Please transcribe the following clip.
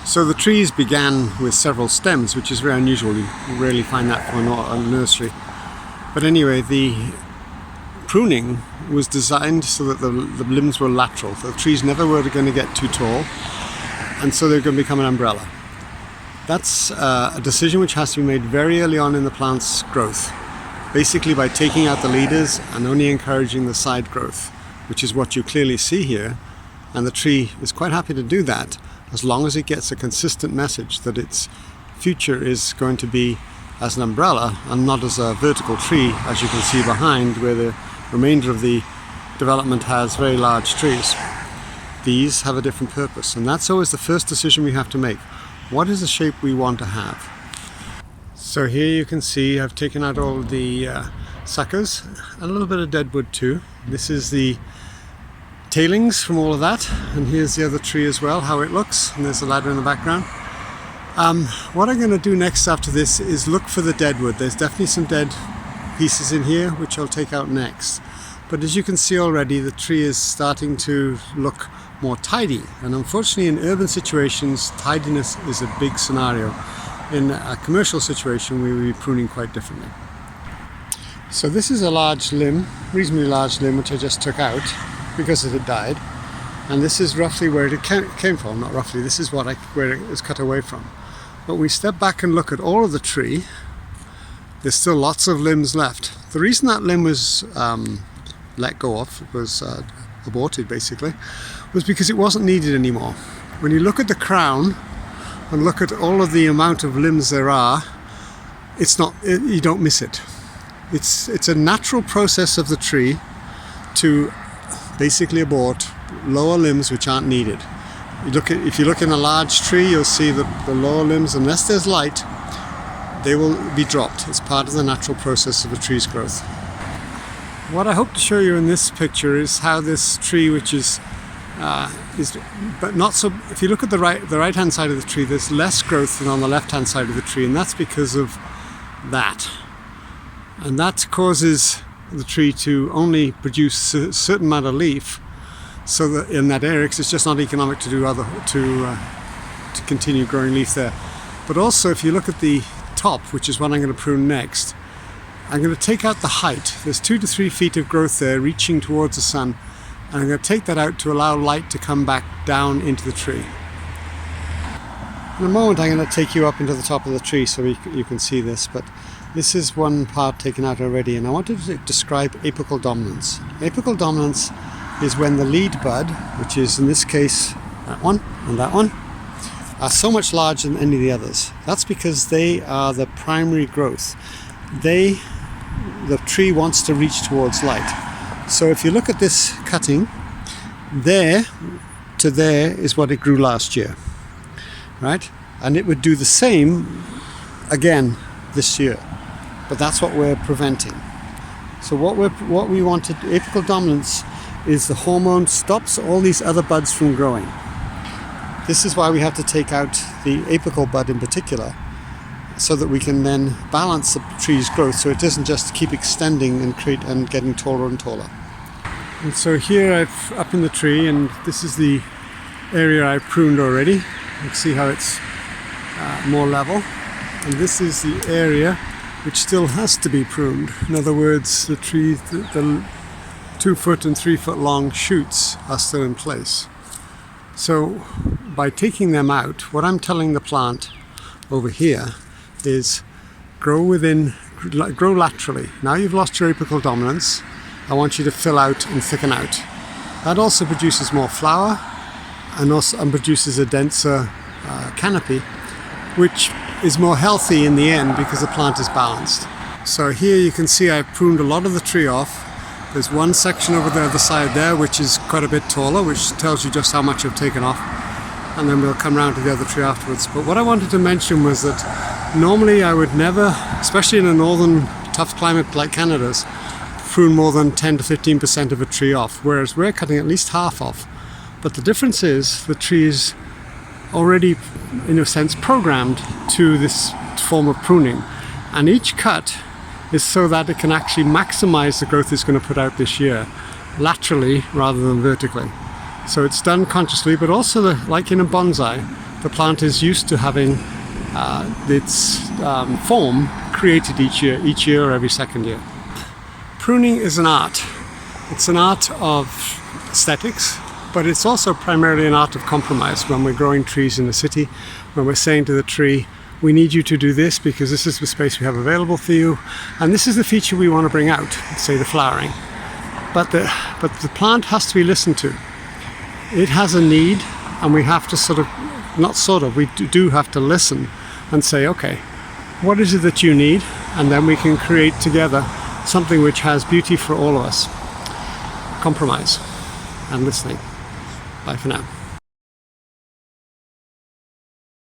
So the trees began with several stems, which is very unusual. You rarely find that for a nursery. But anyway, the pruning was designed so that the limbs were lateral. The trees never were going to get too tall, and so they're going to become an umbrella. That's a decision which has to be made very early on in the plant's growth, basically by taking out the leaders and only encouraging the side growth, which is what you clearly see here. And the tree is quite happy to do that as long as it gets a consistent message that its future is going to be as an umbrella and not as a vertical tree, as you can see behind, where the remainder of the development has very large trees. These have a different purpose, and that's always the first decision we have to make. What is the shape we want to have? So here you can see I've taken out all the suckers, and a little bit of dead wood too. This is the tailings from all of that, and here's the other tree as well, how it looks, and there's a ladder in the background. What I'm going to do next after this is look for the dead wood. There's definitely some dead pieces in here which I'll take out next, but as you can see already, the tree is starting to look more tidy, and unfortunately in urban situations tidiness is a big scenario. In a commercial situation we will be pruning quite differently. So this is a large limb, reasonably large limb, which I just took out because it had died, and this is roughly where it came from. Not roughly, this is where it was cut away from. But we step back and look at all of the tree, there's still lots of limbs left. The reason that limb was let go of, it was aborted basically, was because it wasn't needed anymore. When you look at the crown and look at all of the amount of limbs there are, you don't miss it. It's a natural process of the tree to basically abort lower limbs which aren't needed. If you look in a large tree, you'll see that the lower limbs, unless there's light, they will be dropped. It's part of the natural process of a tree's growth. What I hope to show you in this picture is how this tree, which is but not so, if you look at the right hand side of the tree, there's less growth than on the left hand side of the tree, and that's because of that. And that causes the tree to only produce a certain amount of leaf, so that in that area, because it's just not economic to do to continue growing leaf there. But also, if you look at the top, which is what I'm going to prune next, I'm going to take out the height. There's 2 to 3 feet of growth there reaching towards the sun, and I'm going to take that out to allow light to come back down into the tree. In a moment I'm going to take you up into the top of the tree so you can see this, but this is one part taken out already, and I wanted to describe apical dominance. Apical dominance is when the lead bud, which is in this case that one and that one, are so much larger than any of the others. That's because they are the primary growth. The tree wants to reach towards light. So if you look at this cutting, there to there is what it grew last year, right? And it would do the same again this year, but that's what we're preventing. So what we wanted, apical dominance, is the hormone stops all these other buds from growing. This is why we have to take out the apical bud in particular, so that we can then balance the tree's growth so it doesn't just keep extending and getting taller and taller. And so here I've up in the tree, and this is the area I pruned already. You can see how it's more level, and this is the area which still has to be pruned. In other words, the tree, the 2 foot and 3 foot long shoots are still in place. So by taking them out, what I'm telling the plant over here is grow laterally. Now you've lost your apical dominance, I want you to fill out and thicken out. That also produces more flower and produces a denser canopy, which is more healthy in the end because the plant is balanced. So here you can see I pruned a lot of the tree off. There's one section over the other side there which is quite a bit taller, which tells you just how much I've taken off, and then we'll come around to the other tree afterwards. But what I wanted to mention was that normally I would never, especially in a northern tough climate like Canada's, prune more than 10 to 15% of a tree off, whereas we're cutting at least half off. But the difference is the tree is already, in a sense, programmed to this form of pruning, and each cut is so that it can actually maximize the growth it's going to put out this year, laterally rather than vertically. So it's done consciously, but also like in a bonsai, the plant is used to having its form created each year or every second year. Pruning is an art. It's an art of aesthetics, but it's also primarily an art of compromise. When we're growing trees in the city, when we're saying to the tree, we need you to do this because this is the space we have available for you, and this is the feature we want to bring out, say the flowering. But the plant has to be listened to. It has a need, and we have to we do have to listen and say, okay, what is it that you need? And then we can create together something which has beauty for all of us. Compromise and listening. Bye for now.